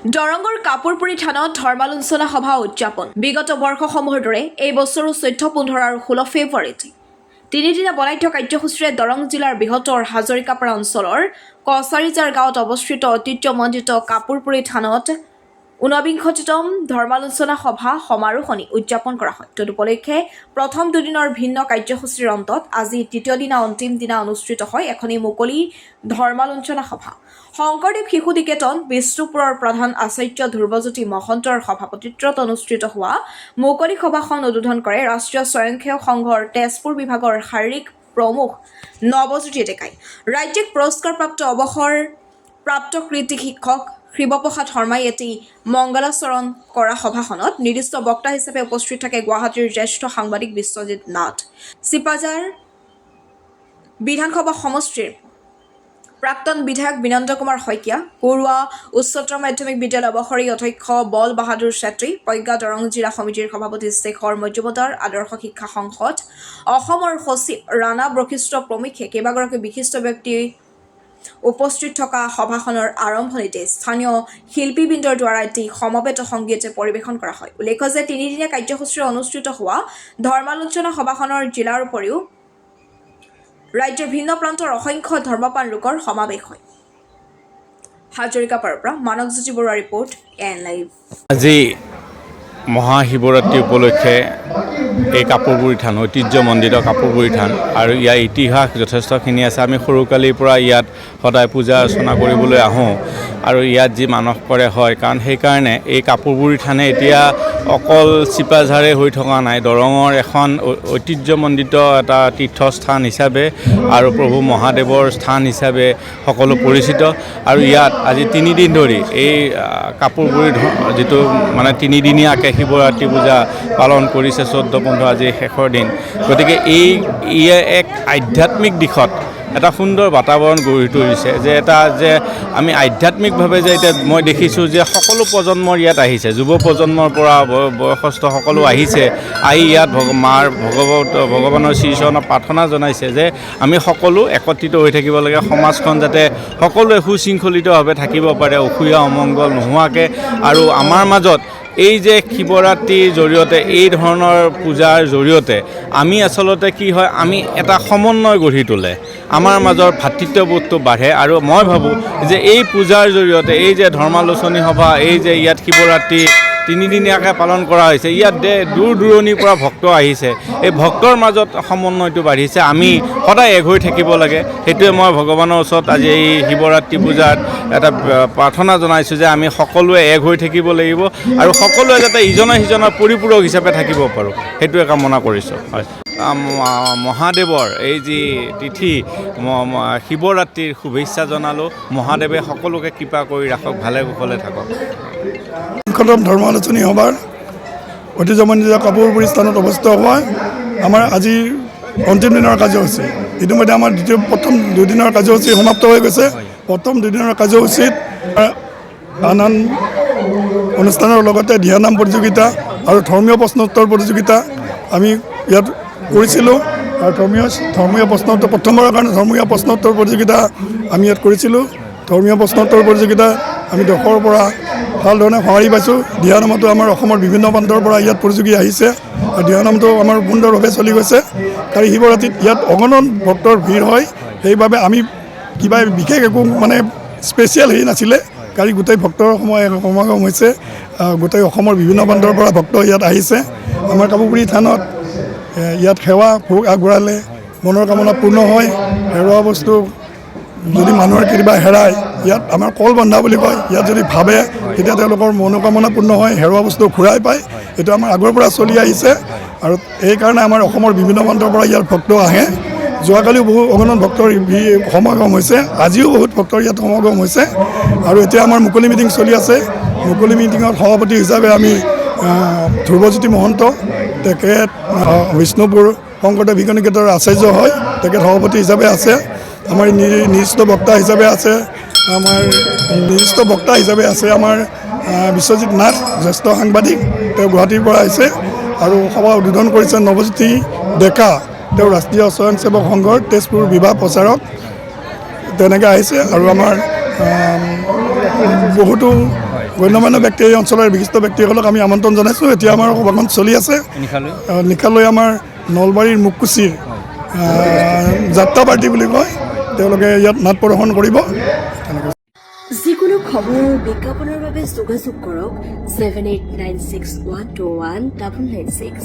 দৰঙৰ কাপুৰপুৰী থানত ধৰ্মালোচনা সভা উদযাপন বিগত বৰ্ষসমূহৰ দৰে এই বছৰো 14, 15 আৰু 16 ফেব্ৰুৱাৰীত তিনিদিনীয়া বনাঢ্য কাৰ্যসূচীৰে দৰং জিলাৰ বৃহত্তৰ হাজৰিকাপাৰা অঞ্চলৰ কছাৰীজাৰ গাঁৱত অৱস্থিত ঐতিহ্যমণ্ডিত কাপুৰপুৰী থানত 49তম ধৰ্মালোচনা সভা সমাৰোহণি উদযাপন কৰা হয়। তদুপলক্ষে প্ৰথম দুদিনৰ ভিন্ন কাৰ্যসূচীৰ অন্তত আজি তৃতীয় দিনা অন্তিম দিনা অনুষ্ঠিত হয় এখনি মুকলি ধৰ্মালোচনা সভা। শংকৰদেৱ শিশু নিকেতন বিষ্ণুপুৰৰ প্ৰধান আচাৰ্য ধ্ৰুৱজ্যোতি মহন্তৰ সভাপতিত্বত অনুষ্ঠিত হোৱা মুকলি সভাখন উদ্বোধন কৰে ৰাষ্ট্ৰীয় স্বয়ংসেৱক সংঘৰ তেজপুৰ বিভাগৰ শাৰীৰিক প্ৰমুখ নৱজ্যোতি ডেকাই। ৰাজ্যিক পুৰস্কাৰপ্ৰাপ্ত অৱসৰপ্ৰাপ্ত কৃতি শিক্ষক শিৱপ্ৰসাদ শৰ্মাই এটি মংগলাচৰণ কৰা সভাখনত নিৰ্দিষ্ট বক্তা হিচাপে উপস্থিত থাকে গুৱাহাটীৰ জ্যেষ্ঠ সাংবাদিক বিশ্বজিৎ নাথ, চিপাঝাৰ বিধানসভা সমষ্টিৰ প্ৰাক্তন বিধায়ক বিনন্দ কুমাৰ শইকীয়া, পৰুৱা উচ্চতৰ মাধ্যমিক বিদ্যালয় অৱসৰী অধ্যক্ষ বল বাহাদুৰ চেত্ৰী, প্ৰজ্ঞা দৰং জিলা সমিতিৰ সভাপতি শেখৰ মজুমদাৰ, আদৰ্শ শিক্ষা সংসদ অসমৰ সচিব ৰাণা বশিষ্ঠ প্ৰমুখ্যে কেইবাগৰাকী বিশিষ্ট ব্যক্তি উপস্থিত থকা সভাখনৰ আৰম্ভণিতে স্থানীয় শিল্পীবৃন্দৰ দ্বাৰা এটি সমবেত সংগীত পৰিৱেশন কৰা হয়। উল্লেখ্য যে তিনিদিনীয়া কাৰ্যসূচীৰে অনুষ্ঠিত হোৱা ধৰ্মালোচনা সভাখনৰ জিলাৰ উপৰিও ৰাজ্যৰ ভিন্ন প্ৰান্তৰ অসংখ্য ধৰ্মপ্ৰাণ লোকৰ সমাৱেশ হয়। হাজৰিকাপাৰাৰ পৰা মানৱজ্যোতি বৰুৱাৰ ৰিপৰ্ট, এন লাইভ। আজি মহাশিৱৰাত্ৰি উপলক্ষে এই কাপুৰপুৰী থান ঐতিহ্যমণ্ডিত কাপুৰপুৰী থান আৰু ইয়াৰ ইতিহাস যথেষ্টখিনি আছে। আমি সৰুকালিৰ পৰা ইয়াত সদায় পূজা অৰ্চনা কৰিবলৈ আহোঁ আৰু ইয়াত যি মানস কৰে হয়, কাৰণ সেইকাৰণে এই কাপুৰপুৰী থানে এতিয়া অকল চিপাঝাৰে হৈ থকা নাই, দৰঙৰ এখন ঐতিহ্যমণ্ডিত এটা তীৰ্থস্থান হিচাপে আৰু প্ৰভু মহাদেৱৰ স্থান হিচাপে সকলো পৰিচিত। আৰু ইয়াত আজি তিনিদিন ধৰি এই কাপুৰপুৰী যিটো মানে তিনিদিনীয়াকৈ শিৱৰাত্ৰি পূজা পালন কৰিছে 14, 15 আজি শেষৰ দিন। গতিকে ইয়ে এক আধ্যাত্মিক দিশত এটা সুন্দৰ বাতাবৰণ গঢ়ি তুলিছে, যে আমি আধ্যাত্মিকভাৱে যে এতিয়া মই দেখিছোঁ যে সকলো প্ৰজন্মৰ ইয়াত আহিছে, যুৱ প্ৰজন্মৰ পৰা বয়সস্থ সকলো আহিছে, আহি ইয়াত ভগৱানৰ শ্ৰীচৰণত প্ৰাৰ্থনা জনাইছে যে আমি সকলো একত্ৰিত হৈ থাকিব লাগে, সমাজখন যাতে সকলোৱে সুশৃংখলিতভাৱে থাকিব পাৰে, অসূয়া অমংগল নোহোৱাকৈ। আৰু আমাৰ মাজত এই যে শিৱৰাত্ৰিৰ জৰিয়তে এই ধৰণৰ পূজাৰ জৰিয়তে আমি আচলতে কি হয়, আমি এটা সমন্বয় গঢ়ি তোলে, আমাৰ মাজৰ ভাতৃত্ববোধটো বাঢ়ে। আৰু মই ভাবোঁ যে এই পূজাৰ জৰিয়তে এই যে ধৰ্মালোচনী সভা, এই যে ইয়াত শিৱৰাত্ৰি তিনিদিনীয়াকৈ পালন কৰা হৈছে, ইয়াত দূৰ দূৰণিৰ পৰা ভক্ত আহিছে, এই ভক্তৰ মাজত সমন্বয়টো বাঢ়িছে। আমি সদায় এক হৈ থাকিব লাগে, সেইটোৱে মই ভগৱানৰ ওচৰত আজি এই শিৱৰাত্ৰি পূজাত এটা প্ৰাৰ্থনা জনাইছোঁ যে আমি সকলোৱে এক হৈ থাকিব লাগিব আৰু সকলোৱে যাতে ইজনে সিজনৰ পৰিপূৰক হিচাপে থাকিব পাৰোঁ, সেইটোৱে কামনা কৰিছোঁ। হয়, মহাদেৱৰ এই যি তিথি শিৱৰাত্ৰিৰ শুভেচ্ছা জনালোঁ। মহাদেৱে সকলোকে কৃপা কৰি ৰাখক, ভালে কুশলে থাকক। ধৰ্মালোচনী সভাৰ ঐতিহ্যমণ্ডিত কাপুৰপুৰী স্থানত অৱস্থিত হোৱা আমাৰ আজিৰ অন্তিম দিনৰ কাৰ্যসূচী। ইতিমধ্যে আমাৰ প্ৰথম দুদিনৰ কাৰ্যসূচী সমাপ্ত হৈ গৈছে। প্ৰথম দুদিনৰ কাৰ্যসূচীত আন আন অনুষ্ঠানৰ লগতে ধ্যানাম প্ৰতিযোগিতা আৰু ধৰ্মীয় প্ৰশ্নোত্তৰ প্ৰতিযোগিতা আমি ইয়াত কৰিছিলোঁ। আৰু ধৰ্মীয় প্ৰশ্নোত্তৰ প্ৰথমবাৰৰ কাৰণে ধৰ্মীয় প্ৰশ্নোত্তৰ প্ৰতিযোগিতা আমি ইয়াত কৰিছিলোঁ। ধৰ্মীয় প্ৰশ্নোত্তৰ প্ৰতিযোগিতা আমি 10ৰ পৰা ভাল ধৰণে সঁহাৰি পাইছোঁ। দিহানামতো আমাৰ অসমৰ বিভিন্ন প্ৰান্তৰ পৰা ইয়াত প্ৰতিযোগী আহিছে আৰু দিহানামটো আমাৰ সুন্দৰভাৱে চলি গৈছে। কালি শিৱৰাত্ৰিত ইয়াত অগণন ভক্তৰ ভিৰ হয়, সেইবাবে আমি কিবা বিশেষ একো মানে স্পেচিয়েল হেৰি নাছিলে। কালি গোটেই ভক্তৰ সমাগম হৈছে, গোটেই অসমৰ বিভিন্ন প্ৰান্তৰ পৰা ভক্ত ইয়াত আহিছে। আমাৰ কাপুৰপুৰী থানত ইয়াত সেৱা ভোগ আগবঢ়ালে মনৰ কামনা পূৰ্ণ হয়। হেৰুৱা বস্তু যদি মানুহৰ কেতিয়াবা হেৰায়, ইয়াত আমাৰ কল বন্ধা বুলি কয়, ইয়াত যদি ভাবে তেতিয়া তেওঁলোকৰ মনোকামনা পূৰ্ণ হয়, হেৰুৱা বস্তু ঘূৰাই পায়। এইটো আমাৰ আগৰ পৰা চলি আহিছে আৰু এইকাৰণে আমাৰ অসমৰ বিভিন্ন প্ৰান্তৰ পৰা ইয়াত ভক্ত আহে। যোৱাকালিও বহু অগণন ভক্তৰ সমাগম হৈছে, আজিও বহুত ভক্তৰ ইয়াত সমাগম হৈছে। আৰু এতিয়া আমাৰ মুকলি মিটিং চলি আছে। মুকলি মিটিঙত সভাপতি হিচাপে আমি ধ্ৰুৱজ্যোতি মহন্ত, তেখেত বিষ্ণুপুৰ শংকৰদেৱ শিশু নিকেতনৰ আচাৰ্য হয়, তেখেত সভাপতি হিচাপে আছে। আমাৰ নিৰ্দিষ্ট বক্তা হিচাপে আছে আমাৰ বিশ্বজিৎ নাথ, জ্যেষ্ঠ সাংবাদিক, তেওঁ গুৱাহাটীৰ পৰা আহিছে। আৰু সভা উদ্বোধন কৰিছে নৱজ্যোতি ডেকা, তেওঁ ৰাষ্ট্ৰীয় স্বয়ংসেৱক সংঘৰ তেজপুৰ বিভাগ প্ৰচাৰক, তেনেকৈ আহিছে। আৰু আমাৰ বহুতো গণ্যমান্য ব্যক্তি এই অঞ্চলৰ বিশিষ্ট ব্যক্তিসকলক আমি আমন্ত্ৰণ জনাইছোঁ। এতিয়া আমাৰ সভাখন চলি আছে। নিশালৈ আমাৰ নলবাৰীৰ মুকুচিৰ যাত্ৰা পাৰ্টি বুলি কয়, তেওঁলোকে ইয়াত নাট প্ৰদৰ্শন কৰিব। যিকোনো খবৰ আৰু বিজ্ঞাপনৰ বাবে যোগাযোগ কৰক 7896121996।